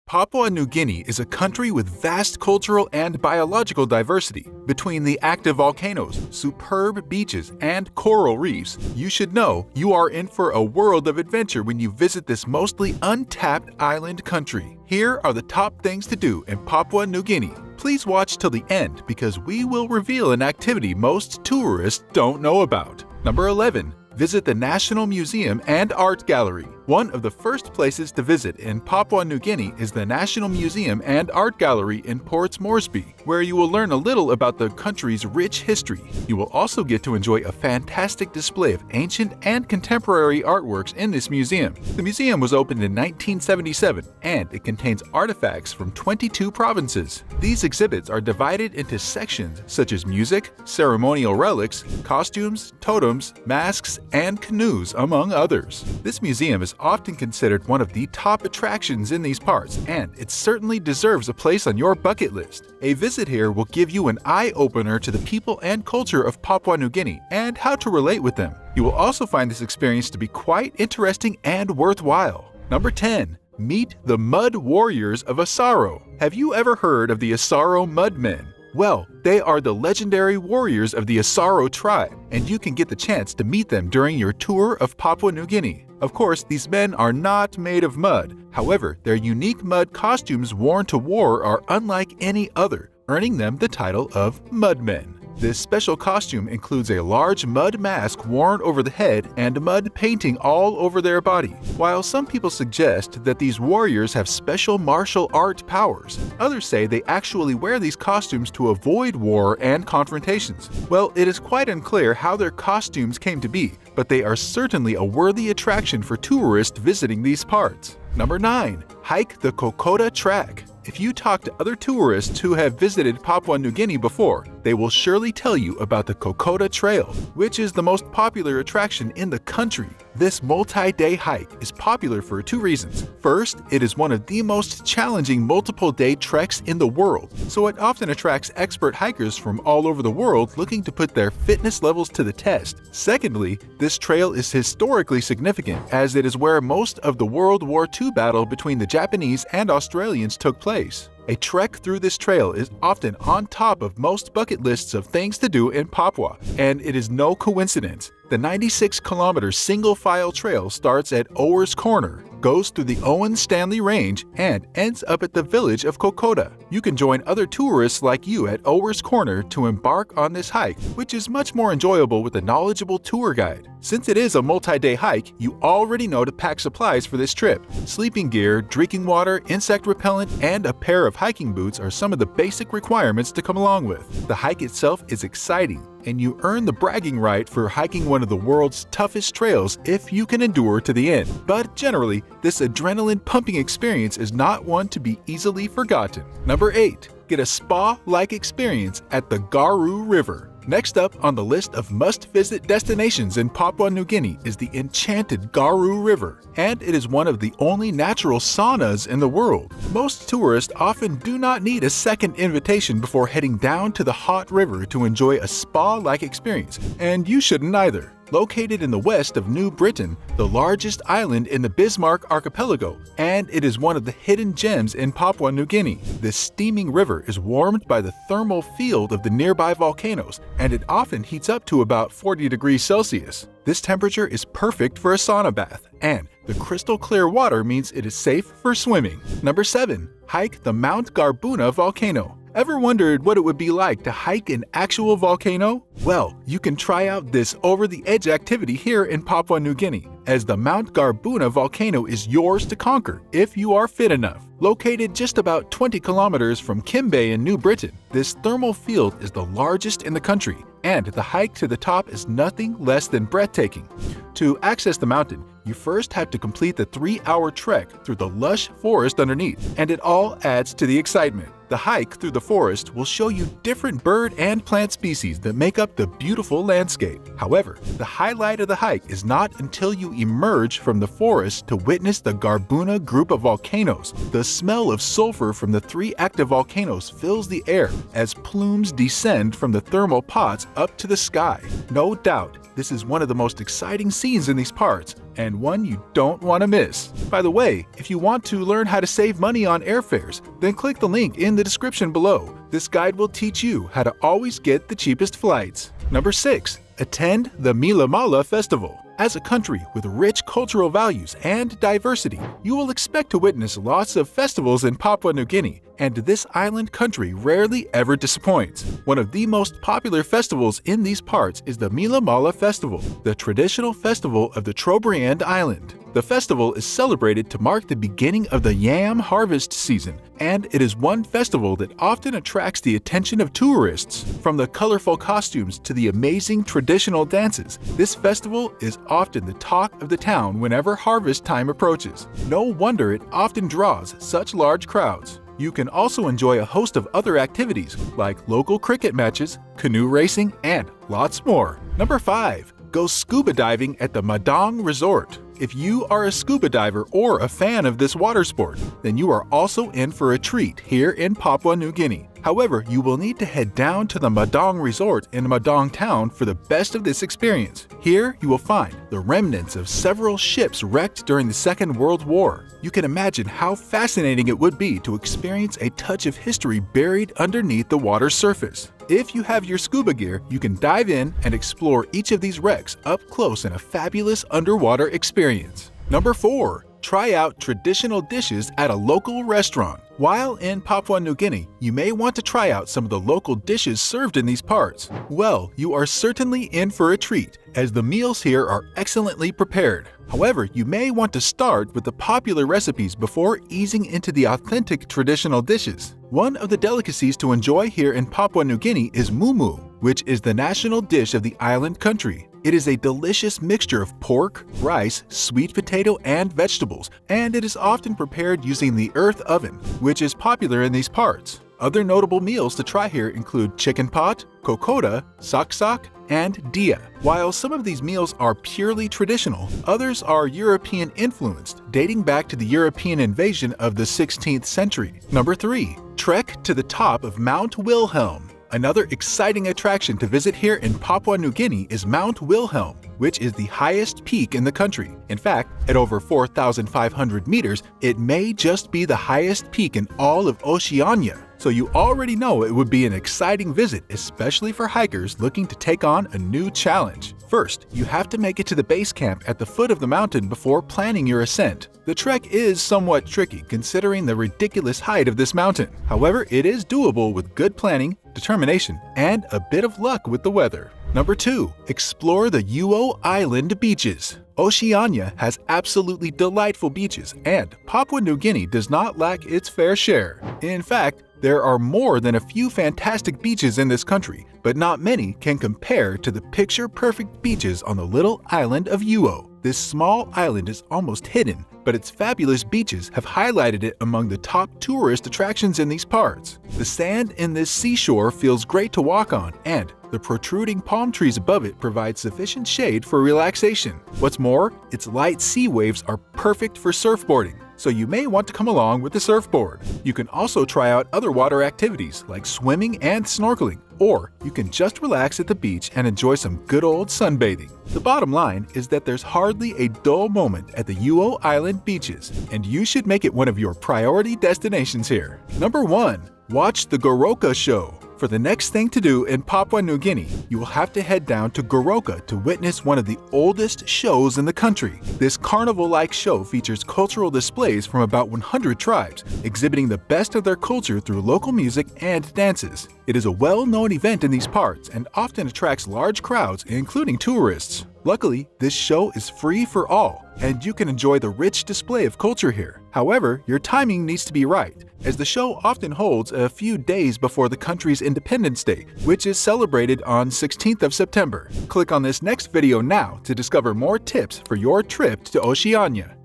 Papua New Guinea is a country with vast cultural and biological diversity. Between the active volcanoes, superb beaches, and coral reefs, you should know you are in for a world of adventure when you visit this mostly untapped island country. Here are the top things to do in Papua New Guinea. Please watch till the end because we will reveal an activity most tourists don't know about. Number 11. Visit the National Museum and Art Gallery. One of the first places to visit in Papua New Guinea is the National Museum and Art Gallery in Port Moresby, where you will learn a little about the country's rich history. You will also get to enjoy a fantastic display of ancient and contemporary artworks in this museum. The museum was opened in 1977, and it contains artifacts from 22 provinces. These exhibits are divided into sections such as music, ceremonial relics, costumes, totems, masks, and canoes, among others. This museum is often considered one of the top attractions in these parts, and it certainly deserves a place on your bucket list. A visit here will give you an eye-opener to the people and culture of Papua New Guinea and how to relate with them. You will also find this experience to be quite interesting and worthwhile. Number 10. Meet the Mud Warriors of Asaro. Have you ever heard of the Asaro Mudmen? Well, they are the legendary warriors of the Asaro tribe, and you can get the chance to meet them during your tour of Papua New Guinea. Of course, these men are not made of mud. However, their unique mud costumes worn to war are unlike any other, earning them the title of Mudmen. This special costume includes a large mud mask worn over the head and mud painting all over their body. While some people suggest that these warriors have special martial art powers, others say they actually wear these costumes to avoid war and confrontations. Well, it is quite unclear how their costumes came to be, but they are certainly a worthy attraction for tourists visiting these parts. Number 9. Hike the Kokoda Track. If you talk to other tourists who have visited Papua New Guinea before, they will surely tell you about the Kokoda Trail, which is the most popular attraction in the country. This multi-day hike is popular for two reasons. First, it is one of the most challenging multiple-day treks in the world, so it often attracts expert hikers from all over the world looking to put their fitness levels to the test. Secondly, this trail is historically significant as it is where most of the World War II battle between the Japanese and Australians took place. A trek through this trail is often on top of most bucket lists of things to do in Papua, and it is no coincidence. The 96-kilometer single-file trail starts at Ower's Corner, goes through the Owen Stanley Range, and ends up at the village of Kokoda. You can join other tourists like you at Ower's Corner to embark on this hike, which is much more enjoyable with a knowledgeable tour guide. Since it is a multi-day hike, you already know to pack supplies for this trip. Sleeping gear, drinking water, insect repellent, and a pair of hiking boots are some of the basic requirements to come along with. The hike itself is exciting, and you earn the bragging right for hiking one of the world's toughest trails if you can endure to the end. But generally, this adrenaline-pumping experience is not one to be easily forgotten. Number 8. Get a spa-like experience at the Garu River. Next up on the list of must-visit destinations in Papua New Guinea is the enchanted Garu River, and it is one of the only natural saunas in the world. Most tourists often do not need a second invitation before heading down to the hot river to enjoy a spa-like experience, and you shouldn't either. Located in the west of New Britain, the largest island in the Bismarck Archipelago, and it is one of the hidden gems in Papua New Guinea. This steaming river is warmed by the thermal field of the nearby volcanoes, and it often heats up to about 40 degrees Celsius. This temperature is perfect for a sauna bath, and the crystal clear water means it is safe for swimming. Number 7. Hike the Mount Garbuna volcano. Ever wondered what it would be like to hike an actual volcano? Well, you can try out this over-the-edge activity here in Papua New Guinea, as the Mount Garbuna volcano is yours to conquer if you are fit enough. Located just about 20 kilometers from Kimbe in New Britain, this thermal field is the largest in the country, and the hike to the top is nothing less than breathtaking. To access the mountain, you first have to complete the 3-hour trek through the lush forest underneath, and it all adds to the excitement. The hike through the forest will show you different bird and plant species that make up the beautiful landscape. However, the highlight of the hike is not until you emerge from the forest to witness the Garbuna group of volcanoes. The smell of sulfur from the 3 active volcanoes fills the air as plumes descend from the thermal pots up to the sky. No doubt, this is one of the most exciting scenes in these parts, and one you don't want to miss. By the way, if you want to learn how to save money on airfares, then click the link in the description below. This guide will teach you how to always get the cheapest flights. Number 6. Attend the Mila Mala Festival. As a country with rich cultural values and diversity, you will expect to witness lots of festivals in Papua New Guinea, and this island country rarely ever disappoints. One of the most popular festivals in these parts is the Mila Mala Festival, the traditional festival of the Trobriand Island. The festival is celebrated to mark the beginning of the yam harvest season, and it is one festival that often attracts the attention of tourists. From the colorful costumes to the amazing traditional dances, this festival is often the talk of the town whenever harvest time approaches. No wonder it often draws such large crowds. You can also enjoy a host of other activities like local cricket matches, canoe racing, and lots more. Number 5. Go scuba diving at the Madang Resort. If you are a scuba diver or a fan of this water sport, then you are also in for a treat here in Papua New Guinea. However, you will need to head down to the Madang Resort in Madang Town for the best of this experience. Here, you will find the remnants of several ships wrecked during the Second World War. You can imagine how fascinating it would be to experience a touch of history buried underneath the water's surface. If you have your scuba gear, you can dive in and explore each of these wrecks up close in a fabulous underwater experience. Number 4. Try out traditional dishes at a local restaurant. While in Papua New Guinea, you may want to try out some of the local dishes served in these parts. Well, you are certainly in for a treat, as the meals here are excellently prepared. However, you may want to start with the popular recipes before easing into the authentic traditional dishes. One of the delicacies to enjoy here in Papua New Guinea is mumu, which is the national dish of the island country. It is a delicious mixture of pork, rice, sweet potato, and vegetables, and it is often prepared using the earth oven, which is popular in these parts. Other notable meals to try here include chicken pot, kokoda, saksak, and dia. While some of these meals are purely traditional, others are European influenced, dating back to the European invasion of the 16th century. Number 3. Trek to the top of Mount Wilhelm. Another exciting attraction to visit here in Papua New Guinea is Mount Wilhelm, which is the highest peak in the country. In fact, at over 4,500 meters, it may just be the highest peak in all of Oceania. So you already know it would be an exciting visit, especially for hikers looking to take on a new challenge. First, you have to make it to the base camp at the foot of the mountain before planning your ascent. The trek is somewhat tricky considering the ridiculous height of this mountain. However, it is doable with good planning, determination, and a bit of luck with the weather. Number 2. Explore the Uo Island beaches. Oceania has absolutely delightful beaches, and Papua New Guinea does not lack its fair share. In fact, there are more than a few fantastic beaches in this country, but not many can compare to the picture-perfect beaches on the little island of Uo. This small island is almost hidden, but its fabulous beaches have highlighted it among the top tourist attractions in these parts. The sand in this seashore feels great to walk on, and the protruding palm trees above it provide sufficient shade for relaxation. What's more, its light sea waves are perfect for surfboarding, so you may want to come along with the surfboard. You can also try out other water activities like swimming and snorkeling, or you can just relax at the beach and enjoy some good old sunbathing. The bottom line is that there's hardly a dull moment at the Uo Island beaches, and you should make it one of your priority destinations here. Number 1. Watch the Goroka Show. For the next thing to do in Papua New Guinea, you will have to head down to Goroka to witness one of the oldest shows in the country. This carnival-like show features cultural displays from about 100 tribes, exhibiting the best of their culture through local music and dances. It is a well-known event in these parts and often attracts large crowds, including tourists. Luckily, this show is free for all, and you can enjoy the rich display of culture here. However, your timing needs to be right, as the show often holds a few days before the country's Independence Day, which is celebrated on 16th of September. Click on this next video now to discover more tips for your trip to Oceania.